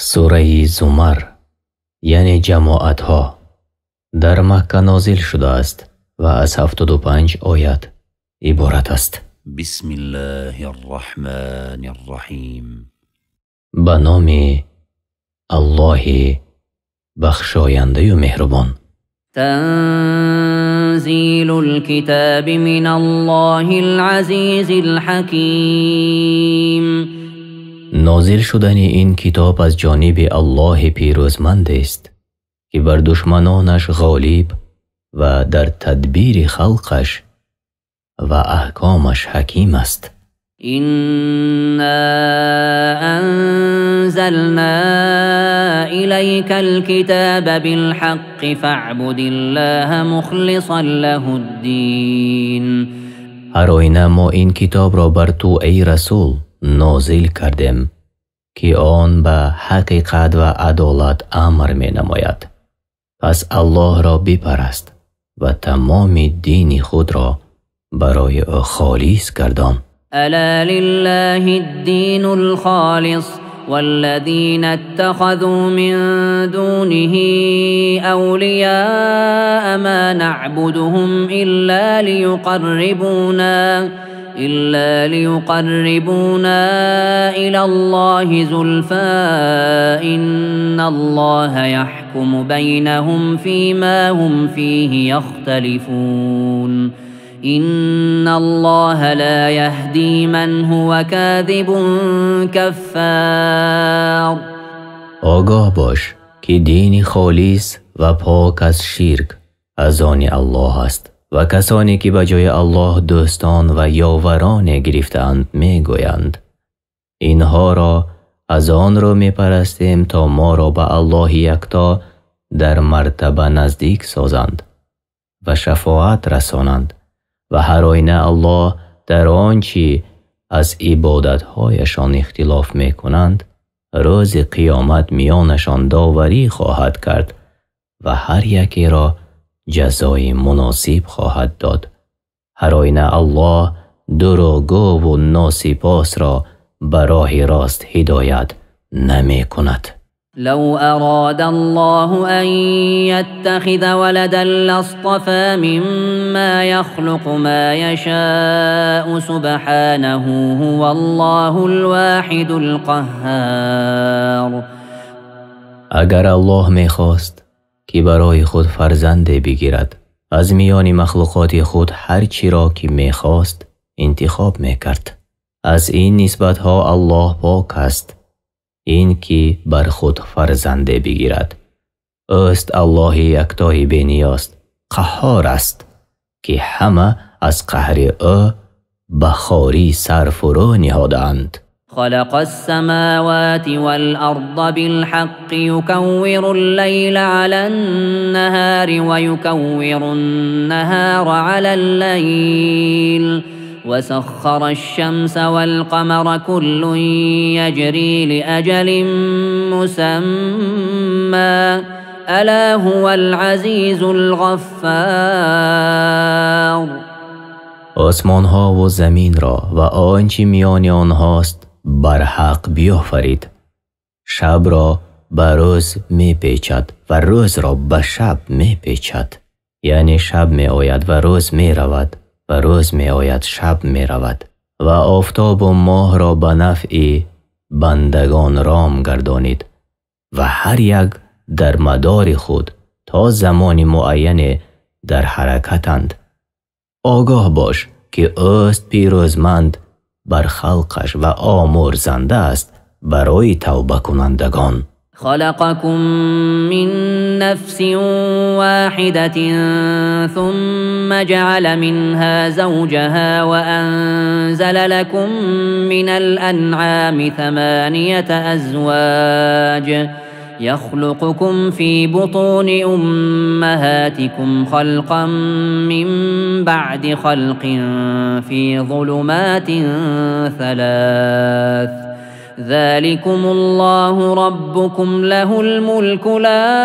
سوره زمر یعنی جماعت ها در مکه نازل شده است و از 75 آیت عبارت است. بسم الله الرحمن الرحیم. به نام الله بخشاینده و مهربان. تنزیل الكتاب من الله العزیز الحکیم. نازل شدن این کتاب از جانب الله پیروزمند است که بر دشمنانش غالب و در تدبیر خلقش و احکامش حکیم است. إنا أنزلنا إليك الكتاب بالحق فاعبد الله مخلصا له الدين. هر آینه ما این کتاب را بر تو ای رسول نازل کردیم که آن به حقیقت و عدالت امر می نماید. پس الله را بپرست و تمام دین خود را برای او خالص گردان. ألا لله الدين الخالص والذين اتخذوا من دونه أولياء ما نعبدهم إلا ليقربونا إلى الله زلفى إن الله يحكم بينهم فيما هم فيه يختلفون إن الله لا يهدي من هو كاذب كفار. آگاه باش که دین خالص و پاک از شرک از آن الله است و کسانی که به جای الله دوستان و یاوران گرفتند می گویند اینها را از آن را می پرستیم تا ما را به الله یکتا در مرتبه نزدیک سازند و شفاعت رسانند و هر آینه الله در آنچه از عبادتهایشان اختلاف می کنند روز قیامت میانشان داوری خواهد کرد و هر یکی را جزای مناسب خواهد داد. هر آینه الله دروغگو و ناسپاس را به راه راست هدایت نمی کند. لو أراد الله أن يتخذ ولدا لاصطفى مما يخلق ما يشاء سبحانه هو الله الواحد القهار. اگر الله میخواست که برای خود فرزنده بگیرد از میان مخلوقات خود هر چی را که میخواست انتخاب میکرد. از این نسبت ها الله پاک است. این که بر خود فرزنده بگیرد اوست الله یکتای بینیاست قهار است که همه از قهر او بخاری سر فرو نهادند. خلق السماوات والأرض بالحق يكور الليل على النهار ويكور النهار على الليل وسخر الشمس والقمر كل يجري لأجل مسمى ألا هو العزيز الغفار. آسمان ها و زمین را و آنچه میان آنهاست بر حق بیافرید. شب را به روز می پیچد و روز را به شب می پیچد. یعنی شب می آید و روز می رود و روز می آید شب می رود و آفتاب و ماه را به نفع بندگان رام گردانید و هر یک در مدار خود تا زمان معین در حرکتند. آگاه باش که اوست پیروزمند بر خلقش و آمرزنده است برای توبه کنندگان. خلقكم من نفس واحدة ثم جعل منها زوجها وأنزل لكم من الأنعام 8 أزواج يخلقكم في بطون أمهاتكم خلقا من بعد خلق في ظلمات 3 ذلكم الله ربكم له الملك لا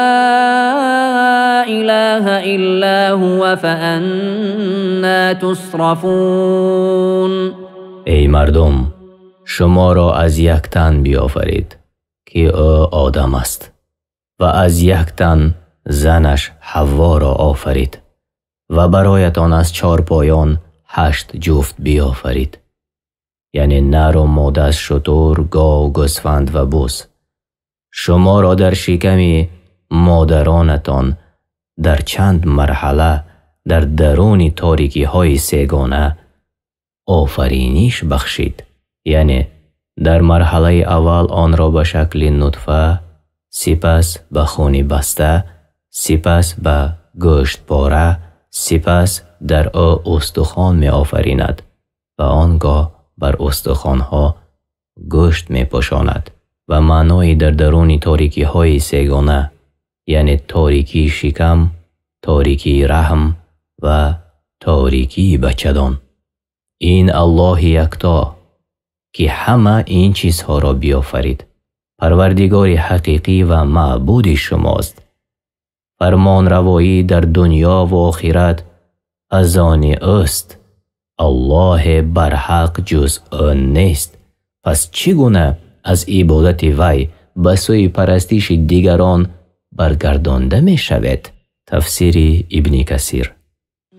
إله إلا هو فأنا تصرفون. ای مردم شما را از یک تن بیافرید که او آدم است و از یک تن زنش حوا را آفرید و برایتان از 4 پایان 8 جفت بیافرید، یعنی نر و ماده از شتر، گاو، گوسفند و بز. شما را در شکم مادرانتان در چند مرحله در درون تاریکی های سگانه آفرینش بخشید، یعنی در مرحله اول آن را به شکل نطفه، سپس به خون بسته، سپس به گوشت پاره، سپس در او استخوان می آفریند و آنگاه بر استخوانها گوشت می پوشاند و معنای در درون تاریکی های سگانه، یعنی تاریکی شکم، تاریکی رحم و تاریکی بچه‌دان. این الله یکتا که همه این چیزها را بیافرید، پروردگار حقیقی و معبود شماست. فرمان روایی در دنیا و آخرت از آن اوست. الله برحق جز آن نیست. پس چگونه از عبادت وی به سوی پرستش دیگران برگردانده می شود؟ تفسیر ابن کثیر.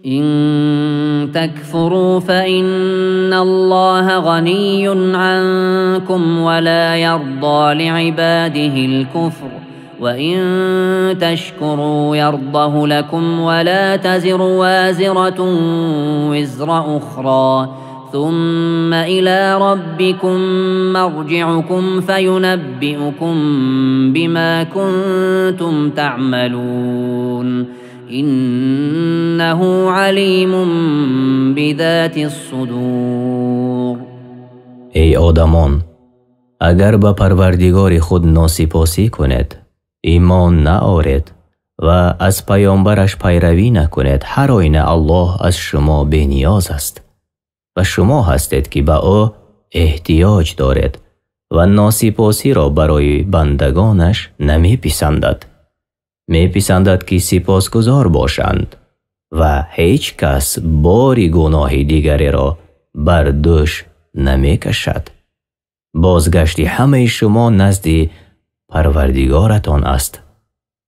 إن تكفروا فإن الله غني عنكم ولا يرضى لعباده الكفر وإن تشكروا يرضه لكم ولا تزر وازرة وزر أخرى ثم إلى ربكم مرجعكم فينبئكم بما كنتم تعملون إنه علیم بذات الصدور. ای آدمان، اگر به پروردگار خود ناسپاسی کنید، ایمان نآورید و از پیامبرش پیروی نکنید، هر آینه الله از شما بی‌نیاز است و شما هستید که به او احتیاج دارید و ناسپاسی را برای بندگانش نمی پسندد. می پسندد که سپاسگزار باشند و هیچ کس باری گناه دیگری را بر دوش نمی کشد. بازگشت همه شما نزد پروردگارتان است.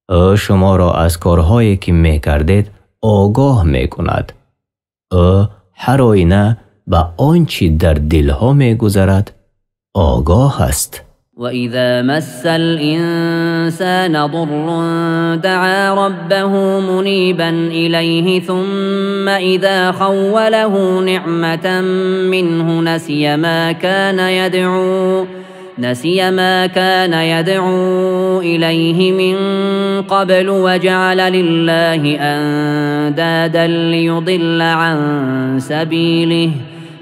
او شما را از کارهایی که می کردید آگاه می کند. او هر آینه به آنچه در دلها می گذرد آگاه است. وإذا مس الإنسان ضر دعا ربه منيبا إليه ثم إذا خوله نعمة منه نسي ما كان يدعو إليه من قبل وجعل لله أندادا ليضل عن سبيله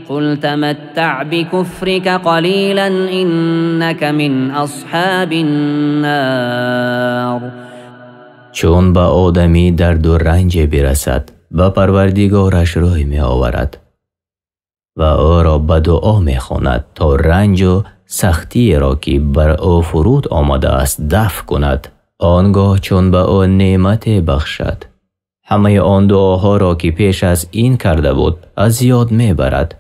قل تمتع بكفرك قليلا إنك من أصحاب النار. چون به آدمی درد و رنج برسد به پروردگارش روی می آورد و او را به دعا می خواند تا رنج و سختی را که بر او فرود آمده است دفع کند. آنگاه چون به او نعمت بخشد، همه آن دعاها را که پیش از این کرده بود از یاد می برد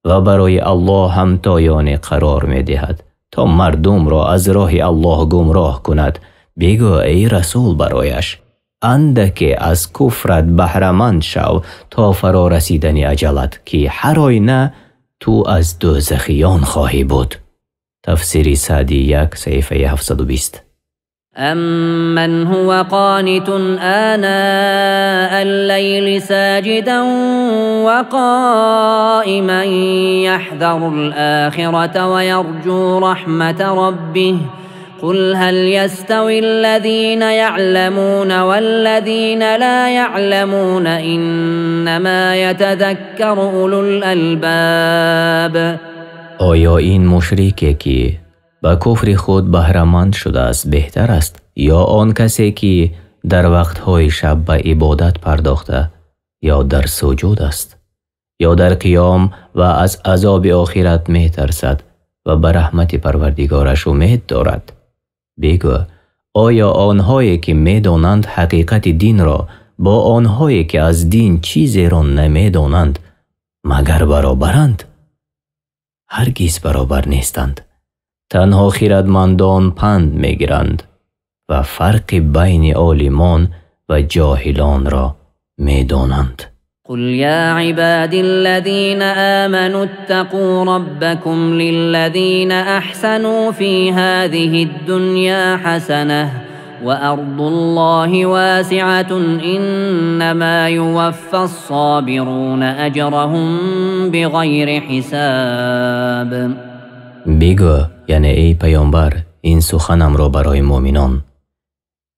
و برای الله همتایان قرار می دهد تا مردم را از راه الله گمراه کند. بگو ای رسول برایش اندکی از کفرت بهره‌مند شو تا فرا رسیدن اجلت که هر آینه تو از دوزخیان خواهی بود. تفسیر سعدی 1 صفحه 720. أَمَّنْ هُوَ قَانِتٌ آنَاءَ اللَّيْلِ سَاجِدًا وَقَائِمًا يَحْذَرُ الْآخِرَةَ وَيَرْجُو رَحْمَةَ رَبِّهِ قُلْ هَلْ يَسْتَوِي الَّذِينَ يَعْلَمُونَ وَالَّذِينَ لَا يَعْلَمُونَ إِنَّمَا يَتَذَكَّرُ أُولُو الْأَلْبَابِ. آیا این مشرکی که با کفر خود بهره‌مند شده است بهتر است یا آن کسی که در وقتهای شب به عبادت پرداخته یا در سجود است یا در قیام و از عذاب آخرت می ترسد و به رحمت پروردگارش امید دارد؟ بگو آیا آنهایی که می دانند حقیقت دین را با آنهایی که از دین چیزی را نمی دانند مگر برابرند؟ هرگز برابر نیستند. تنها خردمندان پند میگیرند و فرق بین عالمان و جاهلان را میدانند. قل يا عبادي الذين آمنوا اتقوا ربكم للذين أحسنوا في هذه الدنيا حسنة وأرض الله واسعة إنما يوفى الصابرون أجرهم بغير حساب. بگو، یعنی ای پیامبر، این سخنم را برای مؤمنان: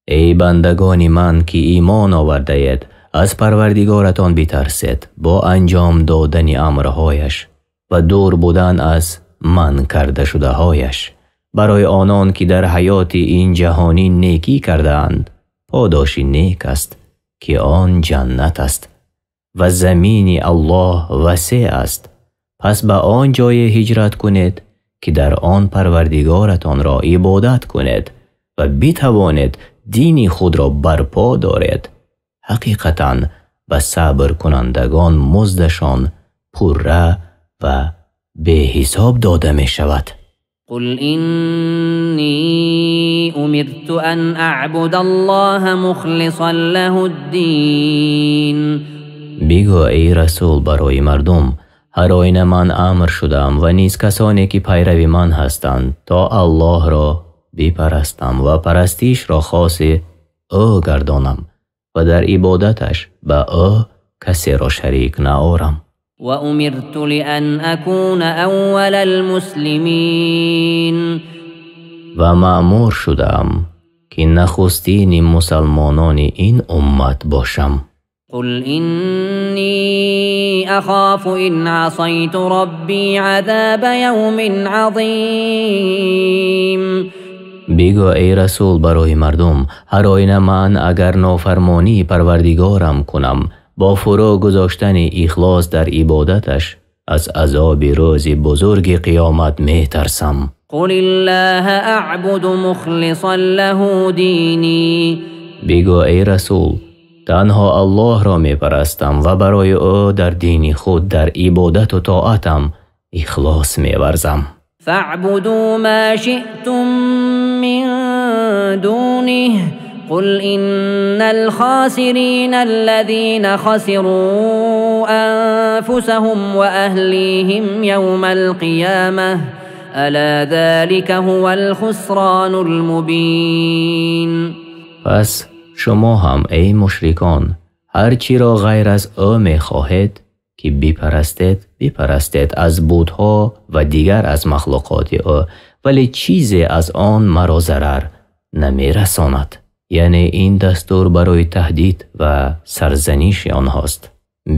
ای بندگان من که ایمان آورده اید، از پروردگارتان بترسید با انجام دادن امرهایش و دور بودن از من کرده شده هایش. برای آنان که در حیات این جهانی نیکی کرده اند پاداشی نیک است که آن جنت است و زمین الله وسیع است. پس به آن جای هجرت کنید که در آن پروردگارتان را عبادت کنید و بتوانید دین خود را برپا دارید. حقیقتاً به صبر کنندگان مزدشان پره و به حساب داده می شود. قل إني أمرت أن أعبد الله مخلصا له الدين. بگو ای رسول برای مردم: هر آینه من امر شدم و نیز کسانی که پیرو من هستند تا الله را بپرستم و پرستیش را خاص او گردانم و در عبادتش به او کسی را شریک نآورم. و امرت لأن اكون اول المسلمین. و مأمور شدم که نخستین مسلمانان این امت باشم. قل إني أخاف إن عصيت ربي عذاب يوم عظيم. بگو ای رسول برای مردم: هر آینه من اگر نافرمانی پروردگارم کنم با فرا گذاشتن اخلاص در عبادتش از عذاب روز بزرگ قیامت می ترسم. قل الله اعبد مخلصا له دینی. بگو ای رسول: تنها الله را می پرستم و برای او در دین خود در عبادت و طاعتم اخلاص می ورزم. فاعبدوا ما شئتم من دونه قل إن الخاسرين الذين خسروا أنفسهم وأهليهم يوم القيامة ألا ذلك هو الخسران المبين. پس شما هم ای مشرکان هر چی را غیر از او می خواهید که بپرستید از بت‌ها و دیگر از مخلوقات او، ولی چیزی از آن مرا ضرر نمی رساند. یعنی این دستور برای تهدید و سرزنش آنهاست.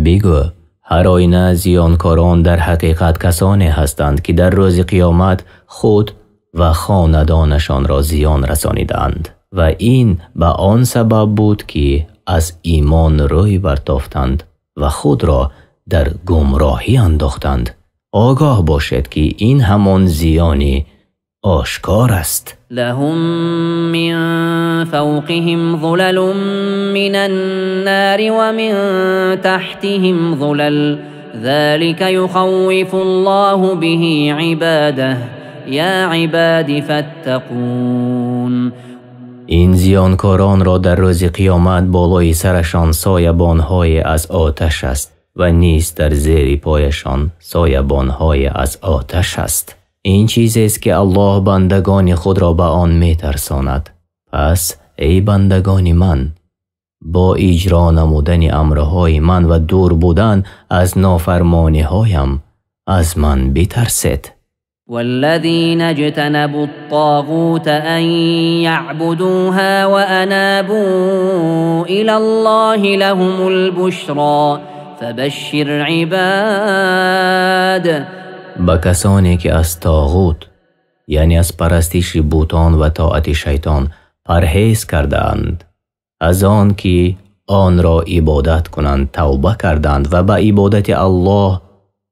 بگو هر آینه زیانکاران در حقیقت کسانی هستند که در روز قیامت خود و خاندانشان را زیان رسانیدند و این به آن سبب بود که از ایمان روی برتافتند و خود را در گمراهی انداختند. آگاه باشد که این همان زیانی آشکار است. لهم من فوقهم ظلل من النار ومن تحتهم ظلل ذلك يخوف الله به عباده یا عباد فاتقون. این زیانکاران را در روز قیامت بالای سرشان سایبان‌های از آتش است و نیز در زیر پایشان سایبان‌های از آتش است. این چیزی است که الله بندگان خود را به آن می‌ترساند. پس ای بندگان من، با اجرا نمودن امرهای من و دور بودن از نافرمانی‌هایم از من بترسید. والذين اجتنبوا الطاغوت أن يعبدوها وأنابوا إلى الله لهم البشرى فبشر عباد. با کسانی که از طاغوت یعنی از پرستش بتان و طاعت شیطان پرهیز کردند، از آن که آن را عبادت کنند توبه کردند و به عبادت الله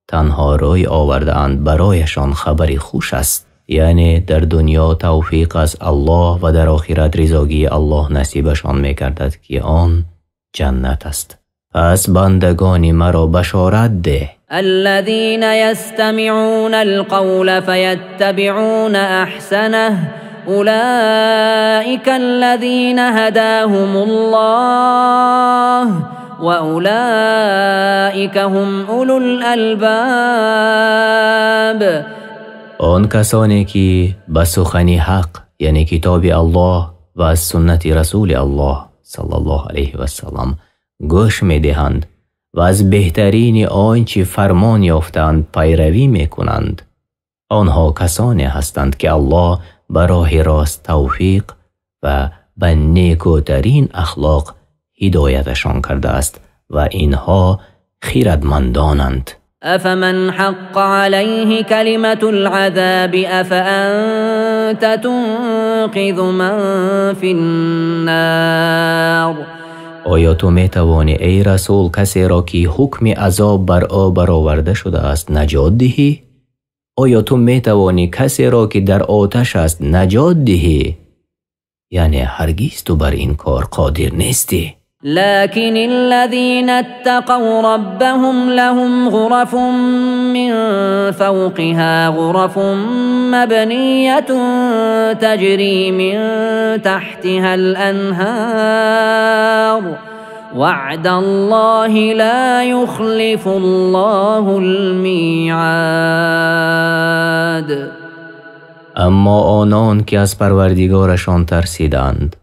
تنها روی آوردند، برایشان خبری خوش است. یعنی در دنیا توفیق از الله و در آخرت رضایت الله نصیبشان می‌گردد که آن جنت است. پس بندگان مرا بشارت ده الذين يستمعون القول فيتبعون أحسنه أولئك الذين هداهم الله وأولئك هم أولو الألباب. آن کسانی که به سخن حق یعنی کتاب الله و از سنت رسول الله صلی الله علیه و سلم گوش می دهند و از بهترین آنچه فرمان یافتند پیروی می کنند، آنها کسانی هستند که الله به راه راست توفیق و به نیکوترین اخلاق هدایتشان کرده است و اینها خیرتمندانند. أفمن حق عليه كلمة العذاب أفأنت تنقذ من في النار. آیا تو می توانی ای رسول کسی را که حکم عذاب بر او برآورده شده است نجات دهی؟ آیا تو می توانی کسی را که در آتش است نجات دهی؟ یعنی هرگز تو بر این کار قادر نیستی. لكن الذين اتقوا ربهم لهم غرف من فوقها غرف مبنية تجري من تحتها الأنهار وعد الله لا يخلف الله الميعاد. اما آنان که از پروردگارشان ترسیدند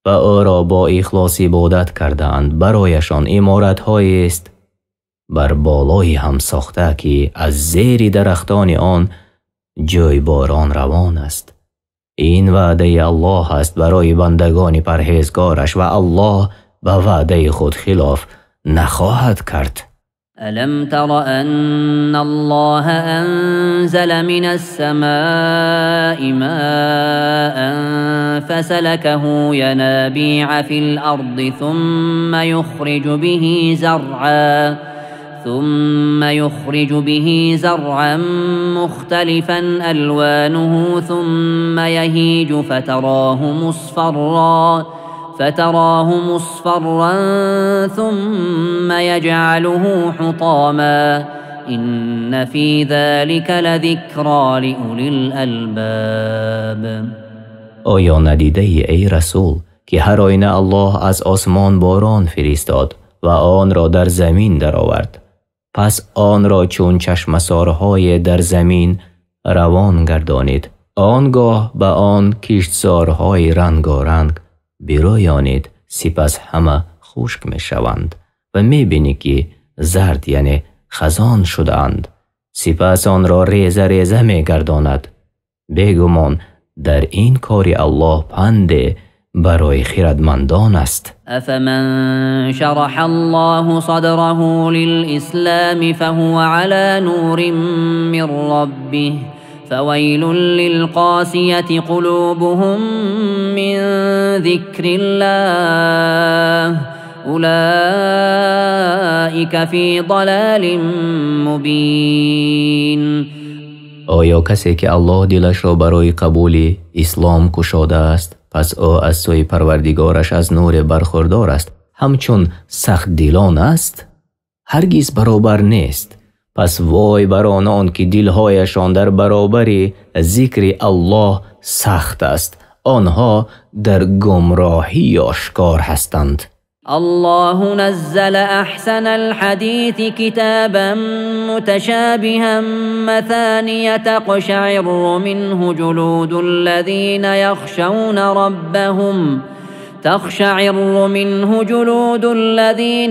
و او را با اخلاص عبادت کردند، برایشان عمارت‌هایی است بر بالای هم ساخته که از زیر درختان آن جای باران روان است. این وعده الله است برای بندگان پرهیزگارش و الله به وعده خود خلاف نخواهد کرد. ألم تر أن الله أنزل من السماء ماء فسلكه ينابيع في الأرض ثم يخرج به زرعا مختلفا ألوانه ثم يهيج فتراه مصفرا ثم يجعله حطاما إن في ذلك لذكرى لأولي الألباب. آیا ندیده ای رسول که هر آینه الله از آسمان باران فرستاد و آن را در زمین درآورد، پس آن را چون چشمسارهای در زمین روان گردانید، آنگاه به آن کشتزارهای رنگارنگ بیرویانید، سپس همه خشک می شوند و می بینی که زرد یعنی خزان شدند. سپس آن را ریزه ریزه می گرداند. بیگمان در این کار الله پند برای خردمندان است. افمن شرح الله صدره للإسلام فهو على نور من ربه فويل للقاسية قلوبهم من ذكر الله أولئك في ضلال مبين. آیا کسی که الله دلش را برای قبول اسلام گشاده است، پس او از سوی پروردگارش از نور برخوردار است، همچون سخت دلان است؟ هرگز برابر نیست. پس وای بر آنان که دلهایشان در برابر ذکر الله سخت است، آنها در گمراهی آشکار هستند. الله نزل أحسن الحديث كتابا متشابها مثانية تقشعر منه جلود الذين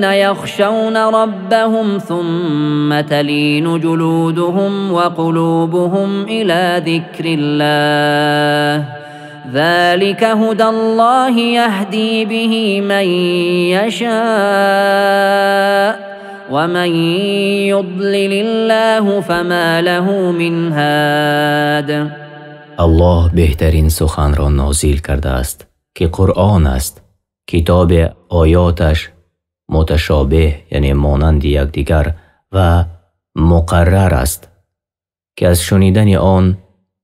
يخشون ربهم ثم تلين جلودهم وقلوبهم إلى ذكر الله ذلك هدى الله يهدي به من يشاء ومن يضلل الله فما له من هاد. الله بهترین سخن را نازل کرده است که قرآن است، کتاب آیاتش متشابه یعنی مانند یکدیگر و مقرر است که از شنیدن آن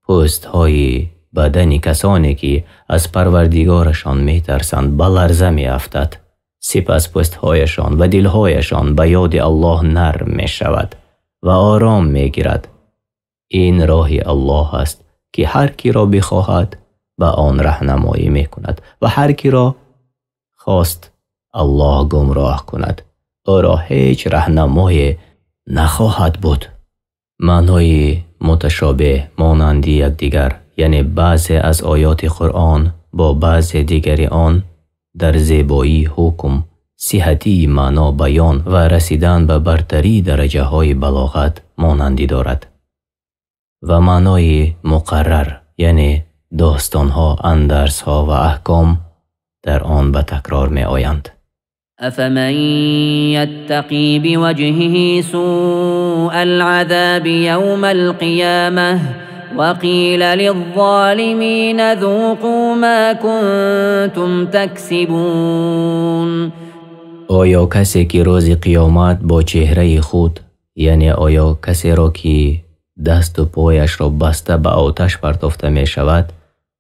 پوست‌های بدن کسانی که از پروردگارشان می ترسند به لرزه می افتد. سپس پوستهایشان و دلهایشان به یاد الله نرم می شود و آرام می گیرد. این راه الله است که هر کی را بخواهد به آن راهنمایی می کند و هر کی را خواست الله گمراه کند او را هیچ راهنمایی نخواهد بود. معنای متشابه مانند یکدیگر، یعنی بعضی از آیات قرآن با بعضی دیگری آن در زیبایی، حکم، صحتی معنا بیان و رسیدن به برتری درجه های بلاغت مانندی دارد. و معنای مقرر یعنی داستانها، اندرسها و احکام در آن به تکرار می آیند. أفمن يتقي بوجهه سوء العذاب يوم القيامة وقيل للظالمين ذوقوا ما كنتم تكسبون. آیا کسی که روز قیامت با چهره خود، یعنی آیا کسی را که دست و پایش را بسته به آتش پرتافته می شود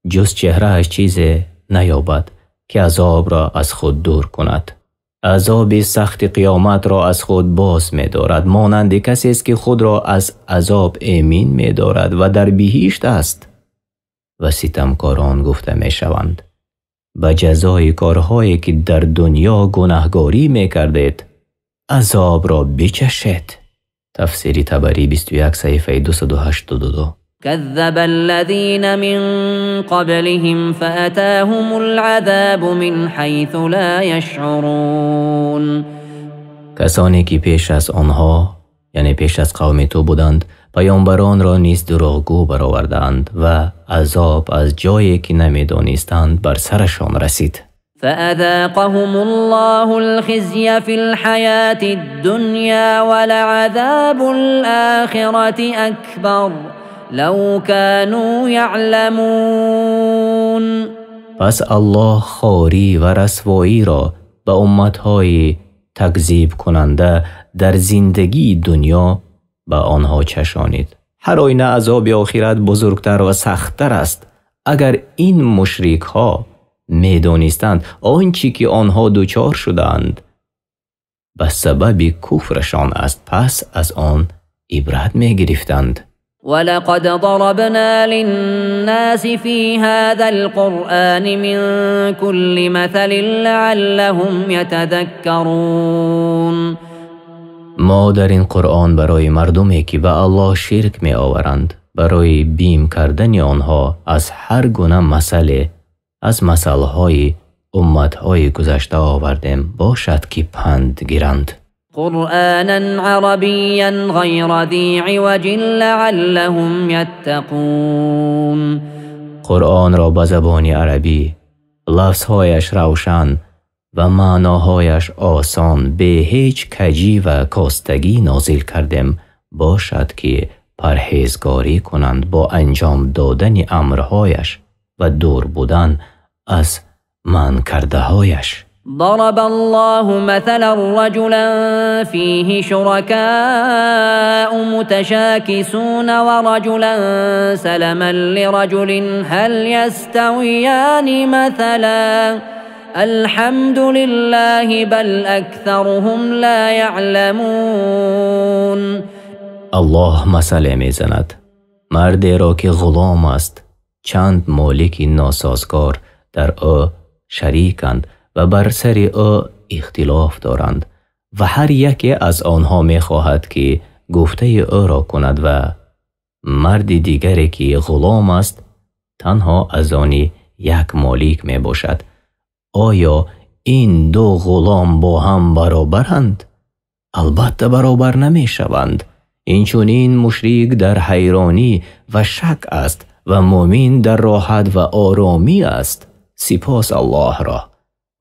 جز چهرهش چیزی نیابد که عذاب را از خود دور کند؟ عذاب سخت قیامت را از خود باز می دارد، مانند کسی است که خود را از عذاب امین می دارد و در بهشت است. و ستمکاران گفته می شوند به جزای کارهایی که در دنیا گناهکاری می کردید عذاب را بچشید. تفسیر طبری 21 صفحه 282. كذب الذين من قبلهم فأتاهم العذاب من حيث لا يشعرون. کسانی که پیش از آنها، یعنی پیش از قوم تو بودند، پیامبران را نیز دروغگو برآوردند و عذاب از جایی که نمی‌دانستند بر سرشان رسید. فأذاقهم الله الخزي في الحياة الدنيا ولعذاب الآخرة أكبر لو كانوا يعلمون. پس الله خواری و رسوایی را به امتهای تکذیب کننده در زندگی دنیا به آنها چشانید. هر آینه عذاب آخرت بزرگتر و سختتر است. اگر این مشرک ها می دانستند آنچه که آنها دوچار شدند به سبب کفرشان است، پس از آن عبرت می گرفتند. ولقد ضربنا للناس في هذا القرآن من كل مثل لعلهم يتذكرون. ما در این قرآن برای مردمی که به الله شرک می آورند برای بیم کردن آنها از هر گونه مسئله از مسائل امتهای گذشته آوردیم باشد که پند گیرند. قرآنا عربيا غير ذي عوج لعلهم يتقون. قرآن را به زبان عربی، لفظهایش روشن و معناهایش آسان، به هیچ کجی و کاستگی نازل کردیم باشد که پرهیزگاری کنند با انجام دادن امرهایش و دور بودن از من کرده هایش. ضرب الله مثلا رجلا فيه شركاء متشاكسون ورجلا سلما لرجل هل يستويان مثلا الحمد لله بل أكثرهم لا يعلمون. الله مثل میزند مردی را که غلام است، چند مالک ناسازگار در او شریکند و بر سر او اختلاف دارند و هر یکی از آنها می خواهد که گفته او را کند و مرد دیگری که غلام است تنها از آن یک مالک می باشد. آیا این دو غلام با هم برابرند؟ البته برابر نمی شوند. اینچنین مشرک در حیرانی و شک است و مؤمن در راحت و آرامی است. سپاس الله را،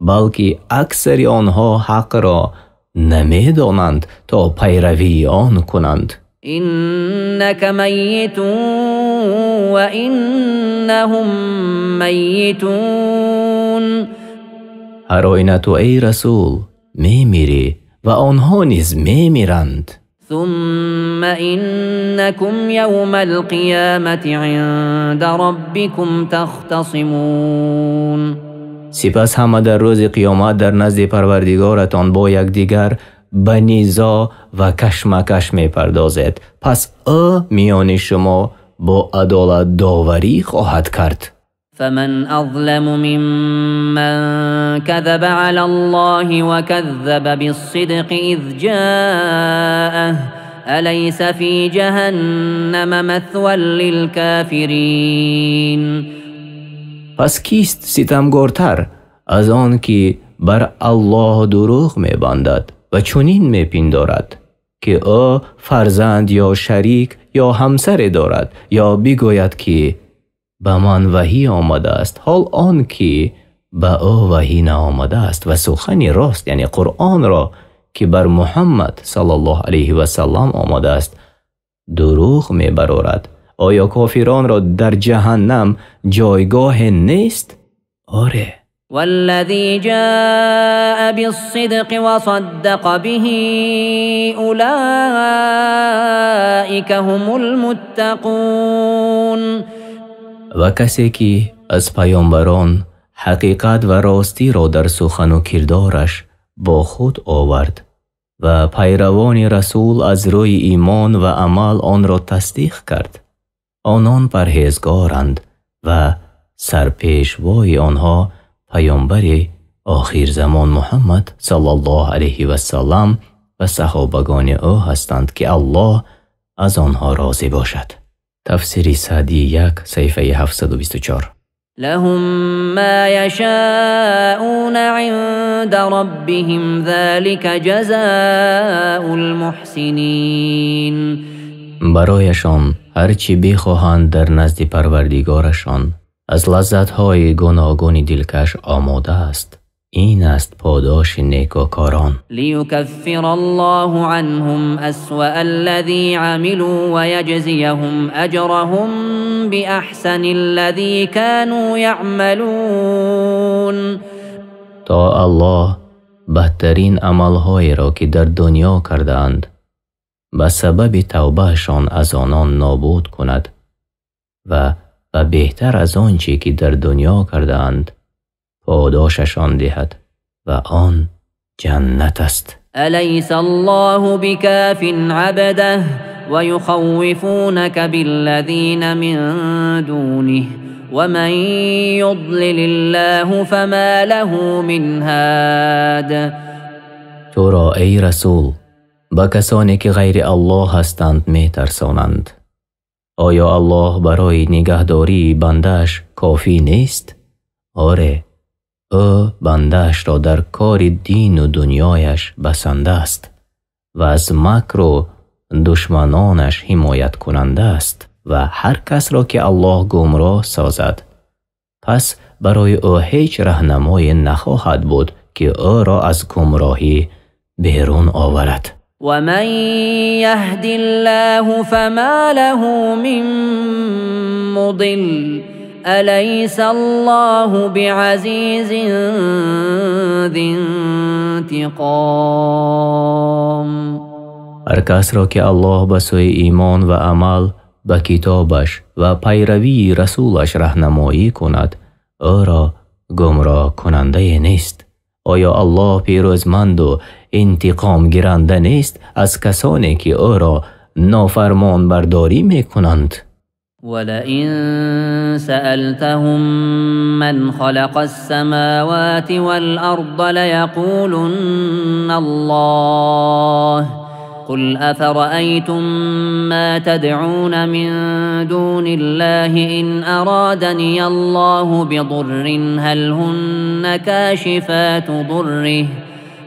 بلکه اکثر آنها حق را نمی دانند تا پیروی آن کنند. إنك ميت وإنهم ميتون. هر آینه تو ای رسول می میری و آنها نیز می میرند. ثم إنكم يوم القيامة عند ربكم تختصمون. سپس همه در روز قیامت در نزد پروردگارتان با یکدیگر به نیزا و کشمکش می پردازد. پس او میان شما با عدالت داوری خواهد کرد. فمن أظلم ممن كذب على الله وكذب بالصدق إذ جاءه أليس في جهنم مثوى للكافرين. پس کیست ستمگارتر از آن که بر الله دروغ می بندد و چنین می پندارد که او فرزند یا شریک یا همسر دارد یا بگوید که به من وحی آمده است حال آن که به او وحی نآمده است و سخن راست یعنی قرآن را که بر محمد صلی الله علیه و سلم آمده است دروغ می برآورد. آیا کافران را در جهنم جایگاه نیست؟ آره. والذي جاء بالصدق وصدق به أولئك هم المتقون. و کسی که از پیامبران حقیقت و راستی را در سخن و کردارش با خود آورد و پیروان رسول از روی ایمان و عمل آن را تصدیق کرد، آنان پرهیزگارند و سرپیشوای آنها پیامبر آخر زمان محمد صلی الله علیه و سلم و صحابگان او هستند که الله از آنها راضی باشد. تفسیر سعدی 1 صفحه 724. لهم ما يشاءون عند ربهم ذلك جزاء المحسنين. برایشان هرچی بخواهند در نزد پروردگارشان از لذت‌های گوناگون دلکش آماده است. این است پاداش نیکوکاران. لیکفر الله عنهم اسوأ الذی عملوا ویجزیهم اجرهم باحسن الذی كانوا یعملون. تا الله بهترین عمل‌هایی را که در دنیا کردند به سبب توبهشان از آنان نابود کند و بهتر از آنچه که در دنیا کردند پاداششان دهد و آن جنت است. الیس الله بکاف عبده و یخوفونک بالذین من دونه ومن یضلل الله فما له من هاد. تو را ای رسول با کسانی که غیر الله هستند می ترسانند. آیا الله برای نگهداری بندش کافی نیست؟ آره، او بندش را در کار دین و دنیایش بسنده است و از مکر و دشمنانش حمایت کننده است و هر کس را که الله گمراه سازد پس برای او هیچ راهنمایی نخواهد بود که او را از گمراهی بیرون آورد. ومن يهد الله فما له من مضل أليس الله بعزيز ذي انتقام. هر کس را که الله به سوی ایمان و عمل به کتابش و پیروی رسولش راهنمایی کند او را گمراه کننده نیست. آیا الله پیروزمند و انتقام گیرنده نیست از کسانی که او را نافرمان برداری می کنند؟ ولئن سألتهم من خلق السماوات والأرض ليقولن الله قل أفرأيتم ما تدعون من دون الله إن أرادني الله بضر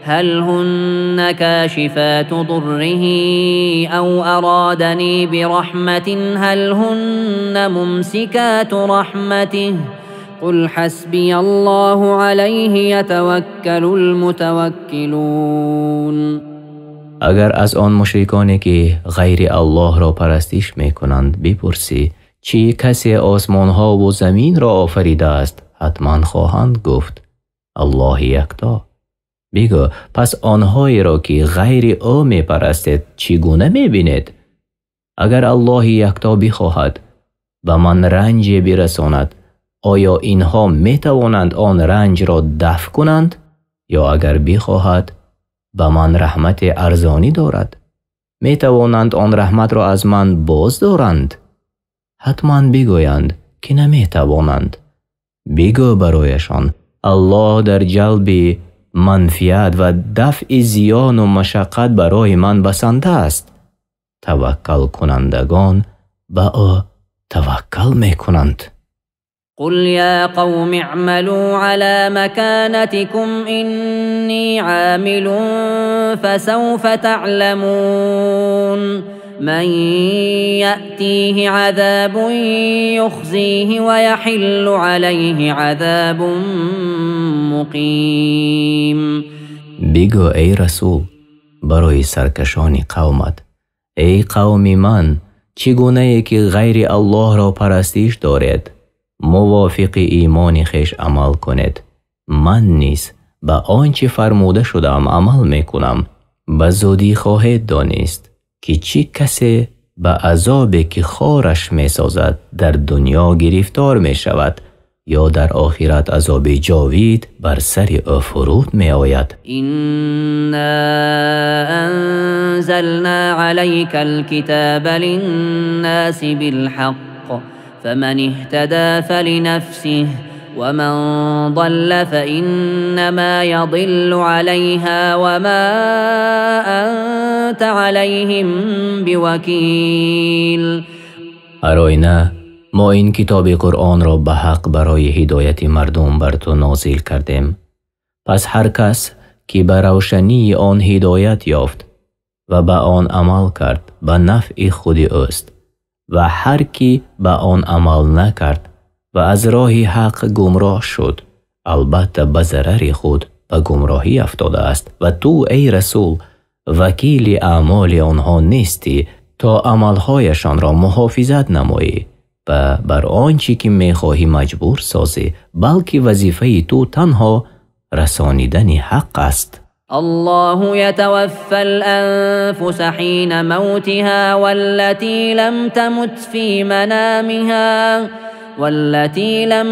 هل هن كاشفات ضره أو أرادني برحمة هل هن ممسكات رحمته قل حسبي الله عليه يتوكل المتوكلون. اگر از آن مشرکانی که غیر الله را پرستش می کنند بپرسی چی کسی آسمان ها و زمین را آفریده است حتما خواهند گفت الله یکتا. بگو پس آنهایی را که غیر او می پرستید چگونه می بینید؟ اگر الله یکتا بخواهد و من رنج برساند آیا اینها می توانند آن رنج را دفع کنند؟ یا اگر بخواهد به من رحمت ارزانی دارد. می توانند آن رحمت را از من باز دارند؟ حتما بگویند که نمی توانند. بگو برایشان الله در جلب منفعت و دفع زیان و مشقت برای من بسنده است. توکل کنندگان به او توکل می کنند. قل يا قوم اعملوا على مكانتكم إني عامل فسوف تعلمون من يأتيه عذاب يخزيه ويحل عليه عذاب مقيم. بگو ای رسول برای سرکشان قومت: ای قوم من، چگونه که غیر الله را پرستش دارید، موافق ایمان خیش عمل کنید. من نیز به آنچه فرموده شدم عمل میکنم. به زودی خواهید دانست که چی کسی به عذابی که خارش میسازد در دنیا گرفتار میشود یا در آخرت عذاب جاوید بر سر او فرود می آید. إنا أنزلنا عليك الكتاب للناس بالحق فمن اهتدى فلنفسه ومن ضل فإنما يضل عليها وما أنت عليهم بوكيل. آراینا ما این کتاب قرآن را به حق برای هدایت مردم بر تو نازل کردیم. پس هر کس که به روشنی آن هدایت یافت و به آن عمل کرد به نفع خود اوست و هر کی به آن عمل نکرد و از راه حق گمراه شد البته به ضرر خود به گمراهی افتاده است. و تو ای رسول وکیل اعمال آنها نیستی تا عملهایشان را محافظت نمایی و بر آنچه که میخواهی مجبور سازی، بلکه وظیفه تو تنها رسانیدن حق است. الله يتوفى الأنفس حين موتها والتي لم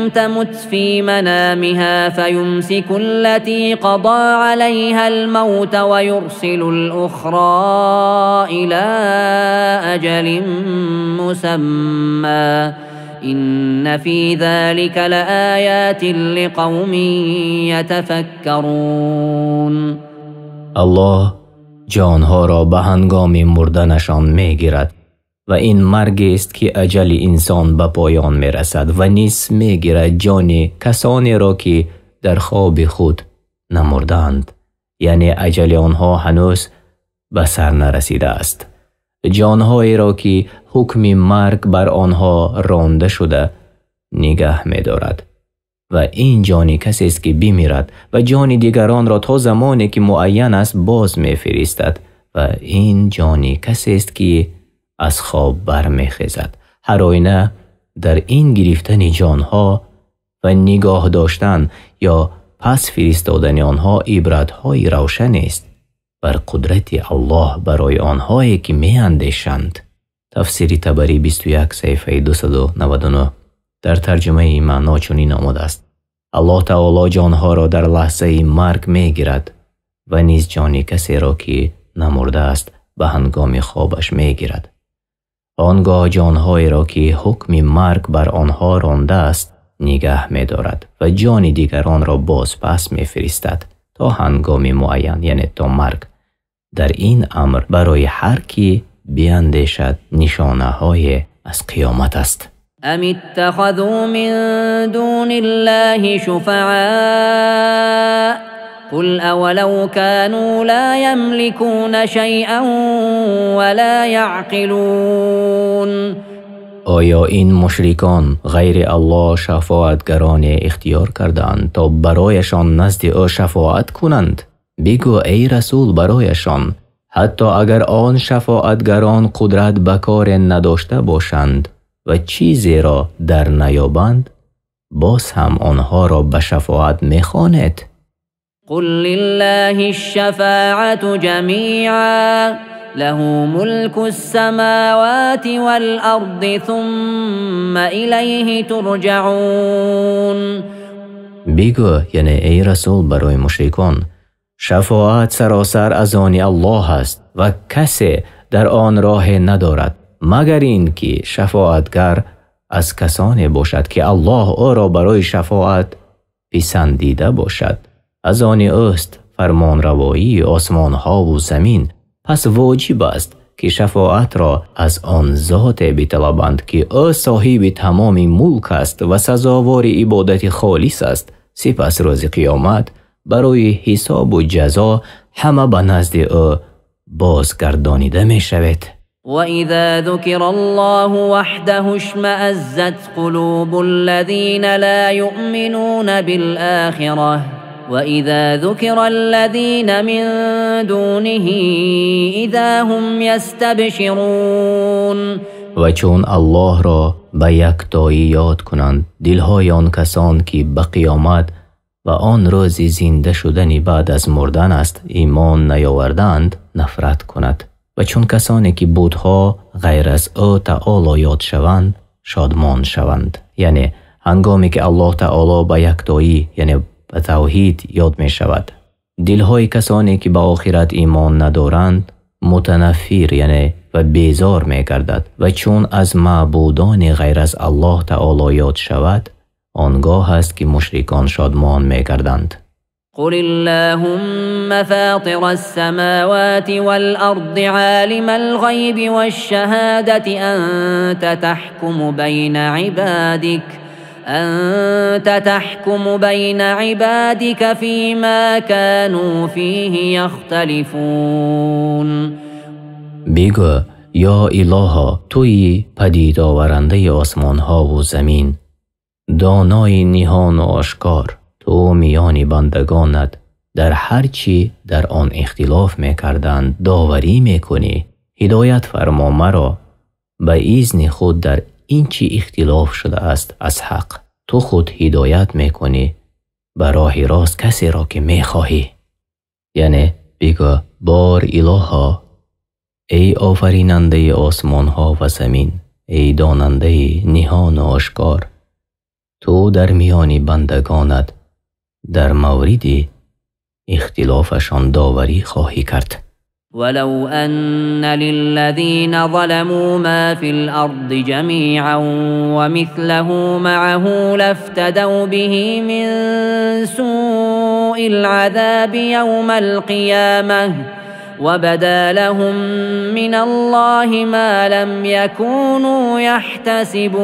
تمت في منامها فيمسك التي قضى عليها الموت ويرسل الأخرى إلى أجل مسمى إن في ذلك لآيات لقوم يتفكرون. الله جانها را به هنگام مردنشان میگیرد و این مرگ است که اجل انسان به پایان میرسد و نیز میگیرد جان کسانی را که در خواب خود نمردند، یعنی اجل آنها هنوز به سر نرسیده است. جانهایی را که حکم مرگ بر آنها رانده شده نگه می‌دارد و این جان کسی است که بمیرد و جان دیگران را تا زمانی که معین است باز می‌فرستد و این جان کسی است که از خواب برمیخیزد. هر آینه در این گرفتن جانها و نگاه داشتن یا پس فرستادن آنها عبرت‌های روشن است بر قدرت الله برای آنهایی که می‌اندیشند. تفسیر طبری 21 صفحه 299 در ترجمه معنا چنین آمده است: الله تعالی جانها را در لحظه مرگ میگیرد و نیز جان کسی را که نمرده است به هنگام خوابش میگیرد. آنگاه جانهایی را که حکم مرگ بر آنها رانده است نگه می‌دارد و جان دیگران را باز پس می‌فرستد تا هنگام معین، یعنی تا مرگ. در این امر برای هر کی بیاندیشد نشانه‌های از قیامت است. ام اتخذوا من دون الله شفعاء قل اولو كانوا لا يملكون شيئا ولا يعقلون. آیا این مشرکان غیر الله شفاعتگران اختیار کردند تا برایشان نزد او شفاعت کنند؟ بگو ای رسول برایشان حتی اگر آن شفاعتگران قدرت به کار نداشته باشند و چیزی را در نیابند، باز هم آنها را به شفاعت می‌خوانید. قل لله الشفاعة جميعا له ملك السماوات والأرض ثم إليه ترجعون. بگو یعنی ای رسول برای مشرکان شفاعت سراسر از آن الله است و کسی در آن راه ندارد مگر این که شفاعتگر از کسانی باشد که الله او را برای شفاعت پسندیده باشد. از آن اوست فرمان روایی آسمان ها و زمین، پس واجب است که شفاعت را از آن ذات بطلبند که او صاحب تمام ملک است و سزاوار عبادت خالص است. سپس روز قیامت برای حساب و جزا همه به نزد او بازگردانیده می شود. وَإِذَا ذُكِرَ اللَّهُ وَحْدَهُ اشْمَأَزَّتْ قُلُوبُ الَّذِينَ لَا يُؤْمِنُونَ بِالْآخِرَةِ وَإِذَا ذُكِرَ الَّذِينَ مِن دُونِهِ إِذَا هُمْ يَسْتَبْشِرُونَ. و چون الله را به یکتایی یاد کنند، دلهای آن کسان که به قیامت و آن روز زنده شدن بعد از مردن است ایمان نیاوردند نفرت کند. و چون کسانی که بت‌ها غیر از او تعالی یاد شوند شادمان شوند. یعنی هنگامی که الله تعالی به یکتایی یعنی به توحید یاد می شود، دلهای کسانی که به آخرت ایمان ندارند متنفر یعنی و بیزار می گردد. و چون از معبودان غیر از الله تعالی یاد شود آنگاه است که مشرکان شادمان می گردند. قل اللهم فاطر السماوات والأرض عالم الغيب والشهادة أنت تحكم بين عبادك فيما كانوا فيه يختلفون. بگو یا الها تویی پدید آورنده آسمان ها و زمین، دانای نهان و آشکار، تو میان بندگانت در هر چی در آن اختلاف میکردند داوری میکنی. هدایت فرما مرا به اذن خود در این چی اختلاف شده است از حق. تو خود هدایت میکنی به راه راست کسی را که میخواهی. یعنی بگو بار الها ای آفریننده آسمان ها و زمین، ای داننده نهان و آشکار، تو در میان بندگانت در مورد اختلافشان داوری خواهی کرد. ولو أن للذين ظلموا ما في الأرض جميعا ومثله معه لافتدوا به من سوء العذاب يوم القيامة وبدا لهم من الله ما لم يكونوا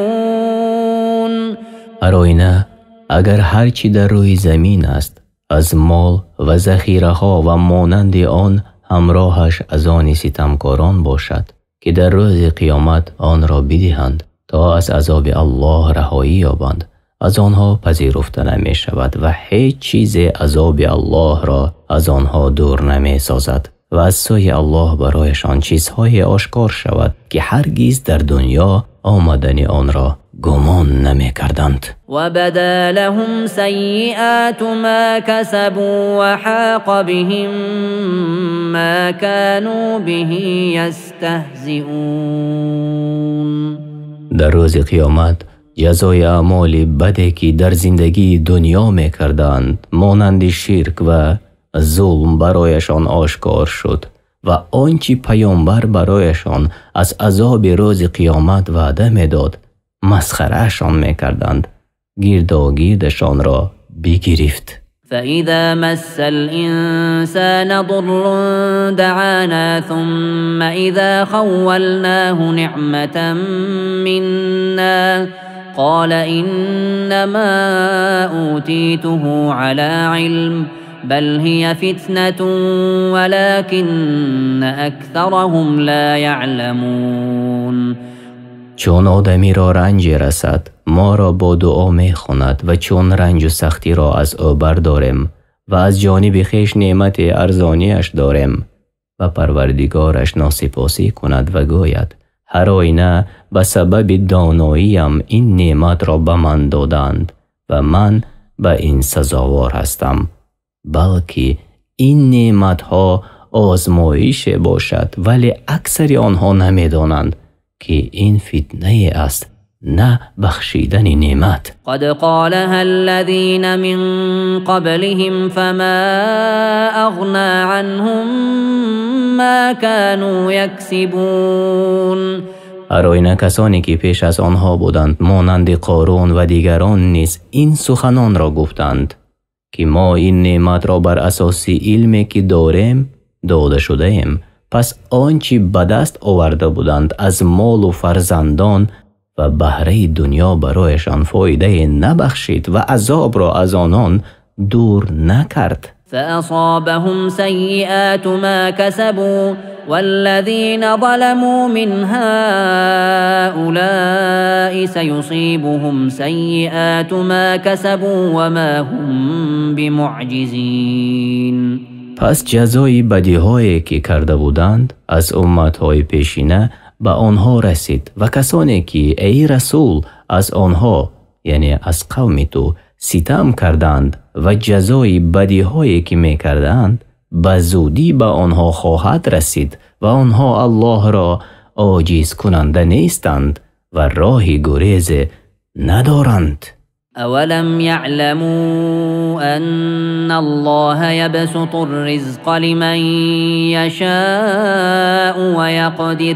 يحتسبون. آراینا اگر هرچی در روی زمین است از مال و ذخیره ها و مانند آن همراهش از آن ستمکاران باشد که در روز قیامت آن را بدهند تا از عذاب الله رهایی یابند، از آنها پذیرفته نمی شود و هیچ چیز عذاب الله را از آنها دور نمی سازد و از سوی الله برایشان چیزهای آشکار شود که هرگز در دنیا آمدن آن را گمان نمی کردند. و بدا لهم سیئات ما کسبوا و حاق بهم ما كانوا به یستهزئون. در روز قیامت جزای اعمال بدی که در زندگی دنیا می کردند مانند شرک و ظلم برایشان آشکار شد و آنچه پیامبر برایشان از عذاب روز قیامت وعده می داد مسخرهشان می کردند. گیردشان را بگرفت. فإذا مس الإنسان ضر دعانا ثم إذا خولناه نعمة منا قال إنما أوتيته على علم بل هي فتنة ولكن أكثرهم لا يعلمون. چون آدمی را رنج رسد ما را با دعا می خواند و چون رنج و سختی را از او برداریم و از جانب خویش نعمت ارزانیش داریم و پروردگارش ناسپاسی کند و گوید هر آینه به سبب داناییم این نعمت را به من دادند و من به این سزاوار هستم، بلکه این نعمت ها آزمایش باشد ولی اکثر آنها نمی دانند که این فتنه است نه بخشیدن نعمت. قد قالها الذين من قبلهم فما أغنى عنهم ما كانوا يكسبون. آراینا کسانی که پیش از آنها بودند مانند قارون و دیگران نیز این سخنان را گفتند که ما این نعمت را بر اساس علمی که داریم داده شده ایم، پس آنچه به دست آورده بودند از مال و فرزندان و بهره دنیا برایشان فایده نبخشید و عذاب را از آنان دور نکرد. فأصابهم سيئات ما كسبوا والذين ظلموا من هؤلاء سيصيبهم سيئات ما كسبوا وما هم بمعجزين. پس جزای بدی‌هایی که کرده بودند از امت‌های پیشینه به آنها رسید و کسانی که ای رسول از آنها یعنی از قوم تو ستم کردند و جزای بدی‌هایی که می‌کردند به زودی به آنها خواهد رسید و آنها الله را عاجز کننده نیستند و راهی گریز ندارند. أولم يعلموا أن الله يبسط الرزق لمن يشاء ويقدر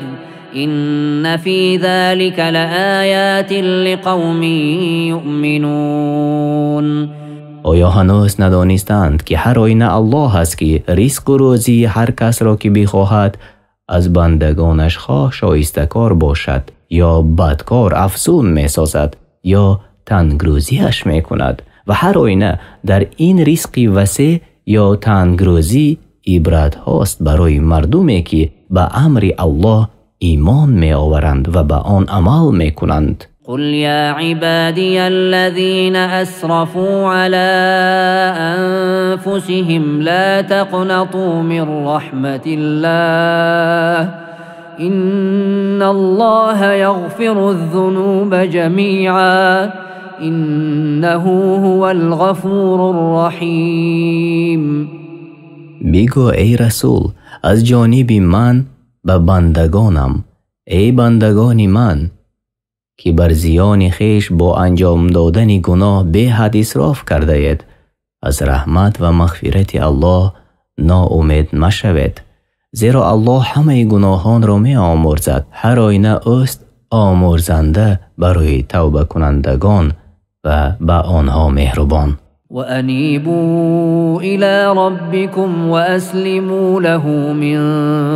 إن في ذلك لآيات لقوم يؤمنون. آیا هنوز ندانستند که هر آینه الله است که رزق و روزی هر کس را که بخواهد از بندگانش خواه شایسته کار باشد یا بدکار افزون می سازد یا تنگروزیش می کند و هر آینه در این رزق وسیع یا تنگروزی عبرت هاست برای مردمی که به امر الله ایمان می آورند و به آن عمل می کنند. قل يا عبادي الذين أسرفوا على أنفسهم لا تقنطوا من رحمة الله إن الله يغفر الذنوب جميعا إنه هو الغفور الرحيم. بگو ای رسول از جانب من به بندگانم ای بندگان من که بر زیان خیش با انجام دادن گناه به حد اسراف کرده اید از رحمت و مغفرت الله ناامید مشوید، زیرا الله همه گناهان را می آمرزد. هر آینه اوست آمرزنده برای توبه کنندگان و به آنها مهربان. وأنيبوا إلى ربكم وأسلموا له من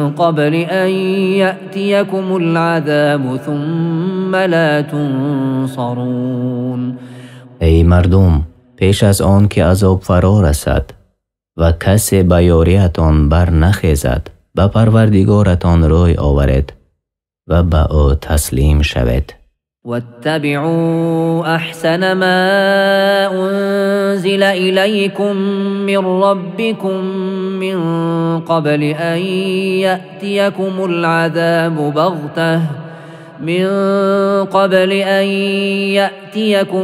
قبل أن يأتيكم العذاب ثم لا تنصرون. ای مردم پیش از آن که عذاب فرا رسد و کسی به یاریتان بر نخیزد به پروردگارتان روی آورید و به او تسلیم شوید. واتبعوا أحسن ما أنزل إليكم من ربكم من قبل أن يأتيكم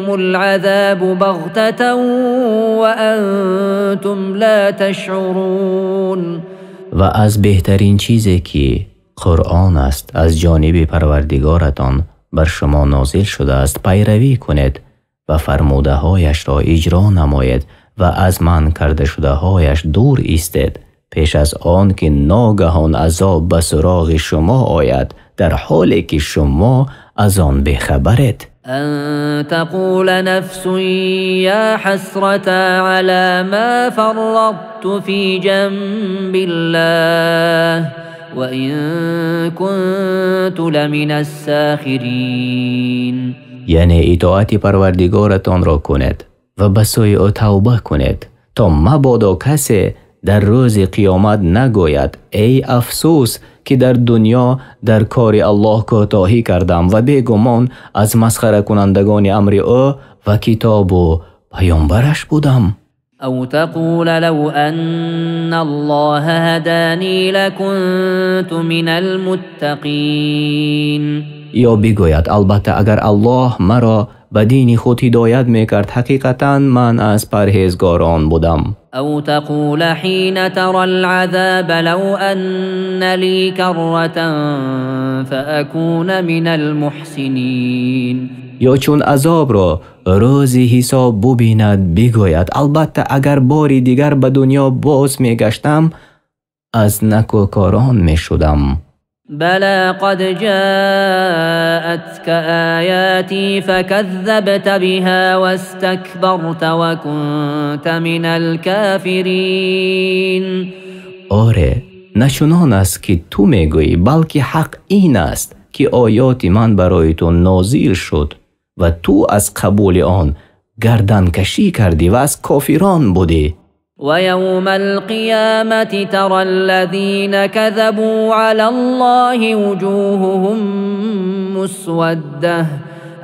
العذاب بغتة وأنتم لا تشعرون. و از بهترین چیزی که قرآن است از جانب پروردگارتان بر شما نازل شده است پیروی کنید و فرموده هایش را اجرا نماید و از من کرده شده هایش دور ایستید پیش از آن که ناگهان عذاب به سراغ شما آید در حالی که شما از آن بخبرید. أن تقول نفس يا حسرة على ما فرطت في جنب الله وإن كنت لمن الساخرين. یعنی اطاعت پروردگارتان را کنید و به سوی او توبه کنید تا مبادا کسی در روز قیامت نگوید ای افسوس که در دنیا در کار الله کوتاهی کردم و بیگمان از مسخره کنندگان امر او و کتاب و پیامبرش بودم. أو تقول لو أن الله هداني لكنت من المتقين. یا بگوید البته اگر الله مرا به دین خود هدایت میکرد حقیقتاً من از پرهیزگاران بودم. أو تقول حين ترى العذاب لو أن لي كرة فأكون من المحسنين. یا چون عذاب را روزی حساب ببیند بگوید البته اگر باری دیگر به دنیا باز میگشتم از نکوکاران میشدم. بلى قد جاءتك آياتي فكذبت بها واستكبرت وكنت من الكافرين. آره، نشونان است که تو میگویی، بلکه حق این است که آیات من برای تو نازل شد و تو از قبول آن گردن کشی کردی و از کافران بودی. ويوم القيامة ترى الذين كذبوا على الله وجوههم مسودة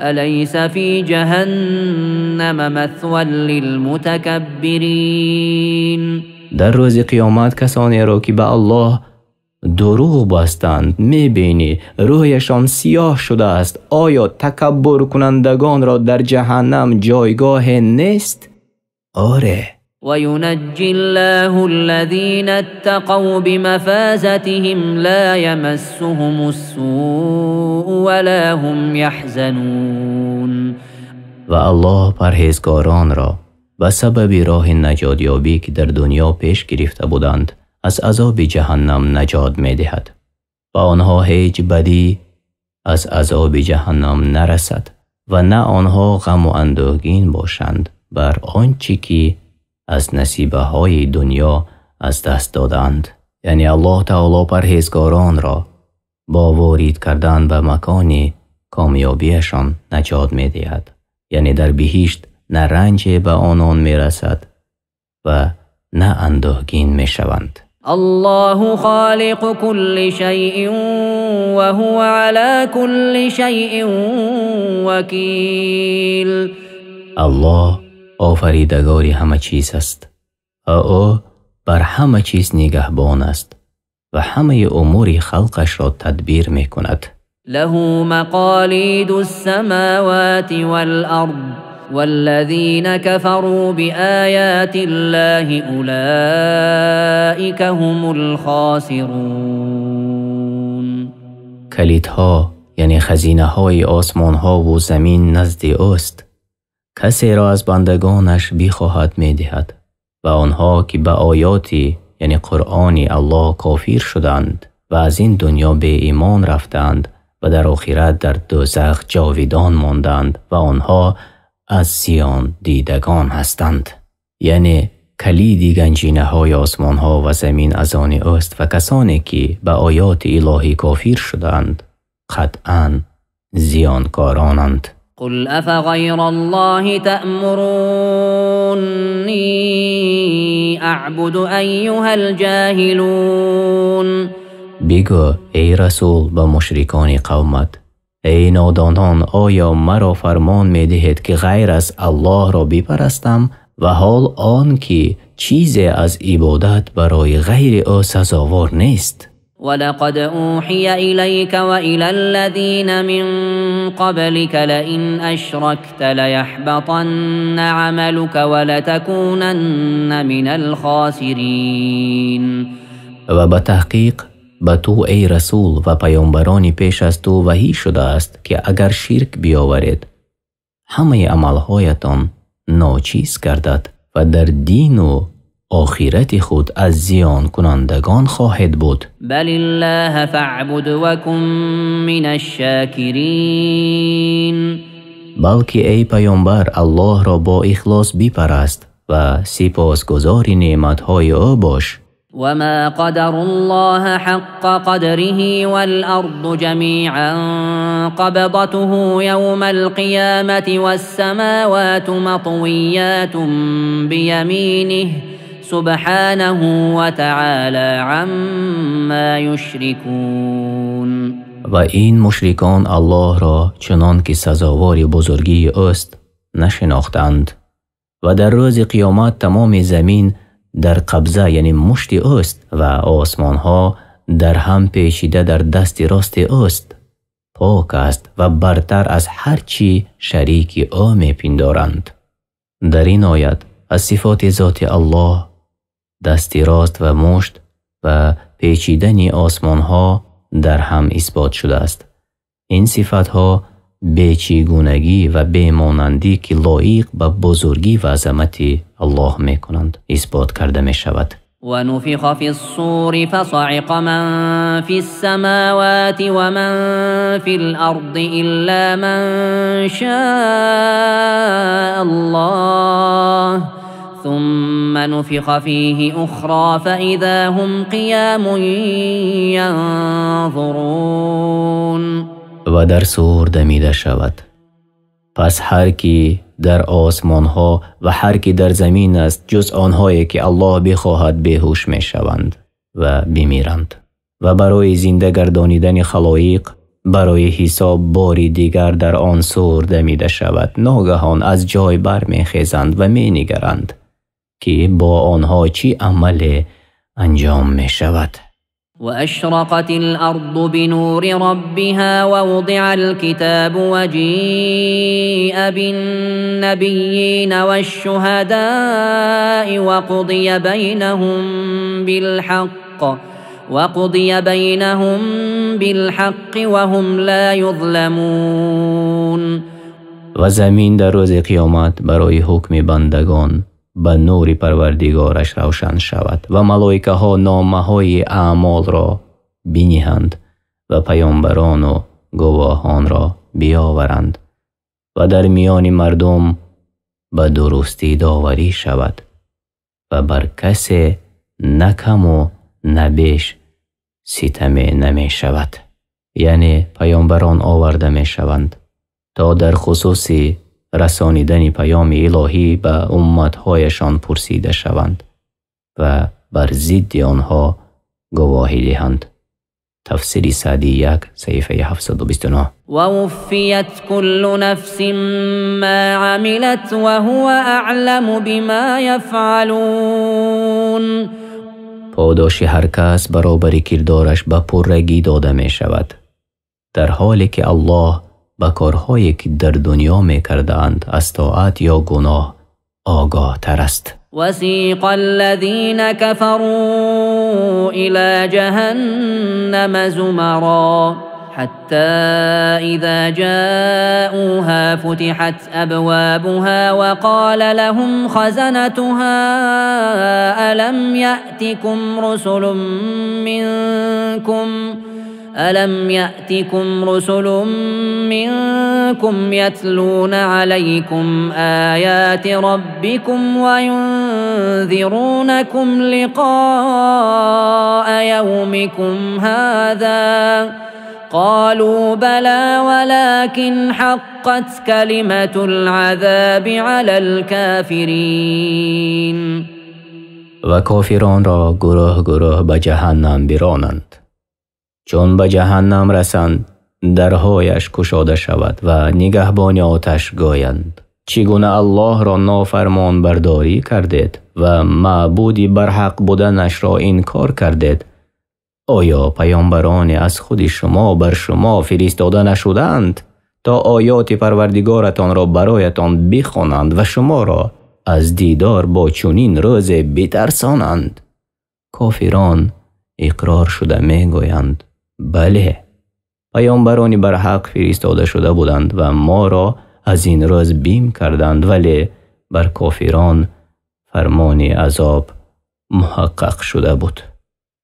أليس في جهنم مثوى للمتكبرين. در روز قیامت کسانی را که به الله دروغ بستند میبینی رویشان سیاه شده است. آیا تکبر کنندگان را در جهنم جایگاه نیست؟ آره. وينجي الله الذين اتقوا بمفازتهم لا يمسهم السوء ولا هم يحزنون. و الله پرهیزگاران را به سبب راه نجات یابی که در دنیا پیش گرفته بودند از عذاب جهنم نجات می دهد و آنها هیچ بدی از عذاب جهنم نرسد و نه آنها غم و اندوهگین باشند بر آنچه که از نصیبه های دنیا از دست دادند. یعنی الله تعالی پرهیزگاران را با وارد کردن به مکان کامیابیشان نجات می دهد. یعنی در بهشت نه رنج به آنان می رسد و نه اندوهگین می شوند. الله خالق كل شيء وهو على كل شيء وكيل. الله آفریدگاری همه چیز است و او بر همه چیز نگهبان است و همه امور خلقش را تدبیر می کند. له مقاليد السماوات والأرض والذين كفروا بآيات الله أولئك هم الخاسرون. کلیدها یعنی خزینه های آسمان ها و زمین نزد اوست. کسی را از بندگانش بخواهد می دهد و آنها که به آیاتی یعنی قرآن الله کافر شدند و از این دنیا به ایمان رفتند و در آخرت در دوزخ جاویدان ماندند و آنها از زیان دیدگان هستند. یعنی کلید گنجینه های آسمان ها و زمین از آن اوست و کسانی که به آیات الهی کافر شدند قطعاً زیانکارانند. قل أفغير الله تأمروني أعبد أيها الجاهلون. بگو ای رسول به مشرکان قومت، ای نادانان آیا مرا فرمان می دهید که غیر از الله را بپرستم و حال آن که چیزی از عبادت برای غیر او سزاوار نیست؟ ولقد أوحي إليك وإلى الذين من قبلك لئن أشركت ليحبطن عملك ولتكونن من الخاسرين. و به تحقیق به تو ای رسول و پیامبرانی پیش از تو وحی شده است که اگر شرک بیاورید همه عملهایتان ناچیز گردد و در دین و آخرت خود از زیان کنندگان خواهد بود. بل الله فاعبد وکن من الشاکرین. بلکه ای پیامبر الله را با اخلاص بپرست و سپاسگزار نعمتهای او باش. وما قدر الله حق قدره والأرض جميعا قبضته يوم القيامة والسماوات مطويات بيمينه سبحانه وتعالى عما يشركون. و این مشرکان الله را چنان که سزاوار بزرگی اوست نشناختند و در روز قیامت تمام زمین در قبضه یعنی مشت اوست و آسمان ها در هم پیچیده در دست راست اوست. پاک است و برتر از هر چی شریکی او می‌پندارند. در این آیت از صفات ذات الله، دستی راست و مشت و پیچیدن آسمان‌ها در هم اثبات شده است. این صفت‌ها بیچگونگی و بیمانندی که لایق به بزرگی و عظمت الله می‌کنند اثبات کرده می‌شود. ونفخ في الصور فصعق من في السماوات ومن في الأرض إلا من شاء الله ثم نفخ فيه أخرى فإذا هم قيام ينظرون. و در صور دمیده شود. پس هر کی در آسمان ها و هر کی در زمین است جز آنهایی که الله بخواهد بیهوش می شوند و بمیرند و برای زنده گردانیدن خلایق برای حساب باری دیگر در آن صور دمیده شود. ناگهان از جای بر می خیزند و می نگرند که با آنها چی عمل انجام می شود. وأشرقت الأرض بنور ربها ووضع الكتاب وجيء بالنبيين والشهداء وقضي بينهم بالحق وهم لا يظلمون. و زمین در روز قیامت برای حکم بندگان به نور پروردگارش روشن شود و ملائکه ها نامه های اعمال را بنهند و پیامبران و گواهان را بیاورند و در میان مردم به درستی داوری شود و بر کسی نه کم و نه بیش ستم نمی شود. یعنی پیامبران آورده می شوند تا در خصوص رسانیدن پیام الهی به امتهایشان پرسیده شوند و بر ضد آنها گواهی دهند. تفسیر سعدی 1 صفحه 729. ووفیت كل نفس ما عملت وهو اعلم بما يفعلون. پاداش هر کس برابر کردارش به پرگی داده می شود، در حالی که الله به کارهایی که در دنیا می کردند از طاعت یا گناه آگاه تر است. وسیق الذین کفروا الى جهنم زمرا حتى اذا جاءوها فتحت ابوابها وقال لهم خزنتها ألم يأتكم رسل منكم يتلون عليكم آيات ربكم وينذرونكم لقاء يومكم هذا قالوا بلى ولكن حقت كلمة العذاب على الكافرين. و کافران را گروه گروه به جهنم برانند. چون به جهنم رسند درهایش گشاده شود و نگهبان آتش گویند چگونه الله را نافرمان برداری کردید و معبودی برحق بودنش را انکار کردید؟ آیا پیامبران از خود شما بر شما فرستاده نشدند تا آیات پروردگارتان را برایتان بخوانند و شما را از دیدار با چنین روز بترسانند؟ کافران اقرار شده می گویند بله، پیامبرانی برحق فرستاده شده بودند و ما را از این روز بیم کردند، ولی بر کافران فرمان عذاب محقق شده بود.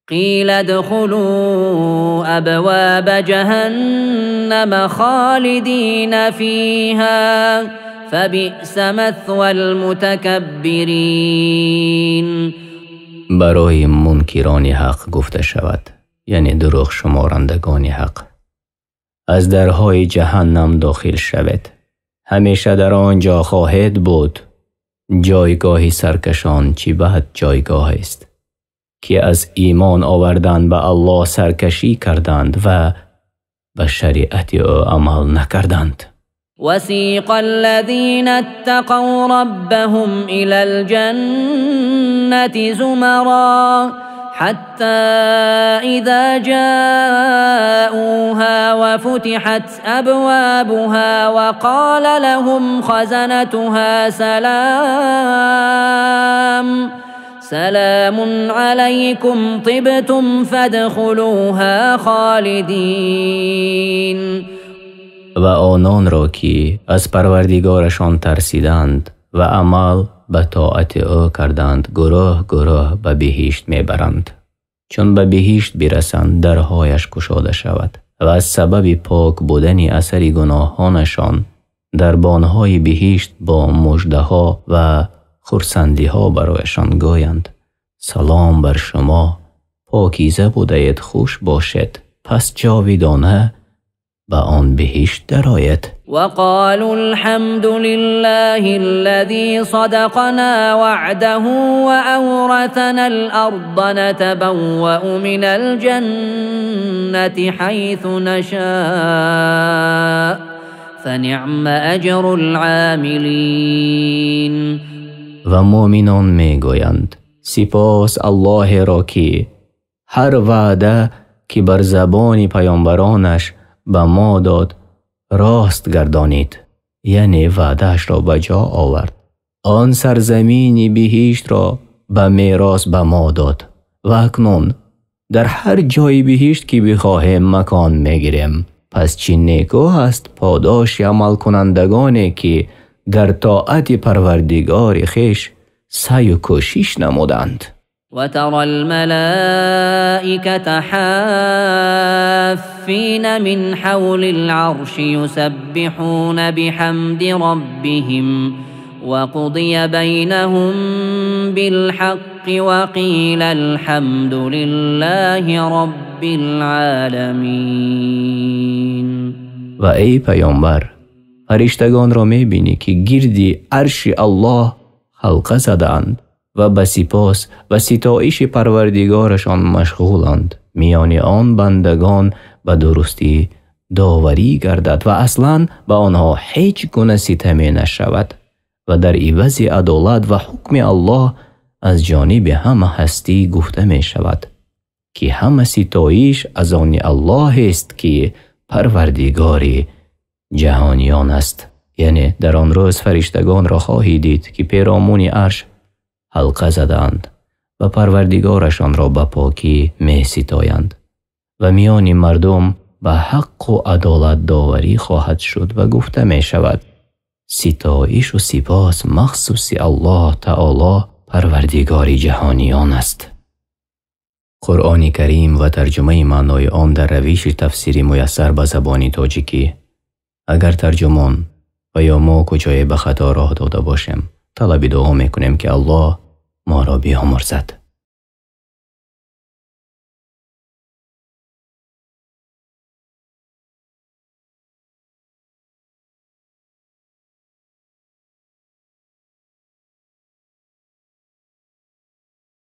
قیل ادخلوا ابواب جهنم خالدین فیها فبئس مثوى المتکبرین. برای منکران حق گفته شود، یعنی دروغ شمارندگان حق، از درهای جهنم داخل شوید، همیشه در آنجا خواهید بود. جایگاه سرکشان چی بد جایگاه است که از ایمان آوردن به الله سرکشی کردند و به شریعت او عمل نکردند. وسیق الذین اتقوا ربهم الى الجنة زمرا حتى إذا جاءوها وفتحت أبوابها وقال لهم خزنتها سلام عليكم طبتم فادخلوها خالدین. و آنان را که از پروردگارشان ترسیدند و عمل به طاعت او کردند گروه گروه به بهشت میبرند. چون به بهشت برسند درهایش گشاده شود و از سبب پاک بودن اثر گناهانشان در بانهای بهشت با مژده‌ها و خرسندی‌ها برایشان گویند سلام بر شما، پاکیزه بودید، خوش باشد، پس جاویدانه به آن بهشت درآید. وقالوا الحمد لله الذي صدقنا وعده وأورثنا الأرض نتبوأ من الجنة حيث نشاء فنعم أجر العاملين. و مؤمنان میگویند سپاس الله را که هر وعده که بر زبان پیامبرانش به ما داد راست گردانید، یعنی وعده‌اش را به جا آورد. آن سرزمین بهشت را به میراث به ما داد و اکنون در هر جای بهشت که بخواهیم مکان میگیریم. پس چه نیکو است پاداش عمل کنندگانی که در طاعت پروردگار خویش سعی و کوشش نمودند. وترى الملائكة حافين من حول العرش يسبحون بحمد ربهم وقضي بينهم بالحق وقيل الحمد لله رب العالمين. و ای پیامبر، فرشتگان را میبینی که گردی عرش الله حلقه زدند و به سپاس و ستایش پروردگارشان مشغولند. میان آن بندگان به درستی داوری گردد و اصلاً به آنها هیچ گونه ستمی نشود و در عوض عدالت و حکم الله از جانب همه هستی گفته می شود که همه ستایش از آن الله است که پروردگار جهانیان است. یعنی در آن روز فرشتگان را خواهی دید که پیرامون عرش حلقه زدند و پروردگارشان را به پاکی می ستایند و میان مردم به حق و عدالت داوری خواهد شد و گفته می شود ستایش و سپاس مخصوص الله تعالی پروردگار جهانیان است. قرآن کریم و ترجمه معنای آن در روش تفسیر میسر به زبان تاجیکی. اگر ترجمان و یا ما کجای به خطا راه داده باشیم طلب دعا میکنیم که الله ما را بیامرزد.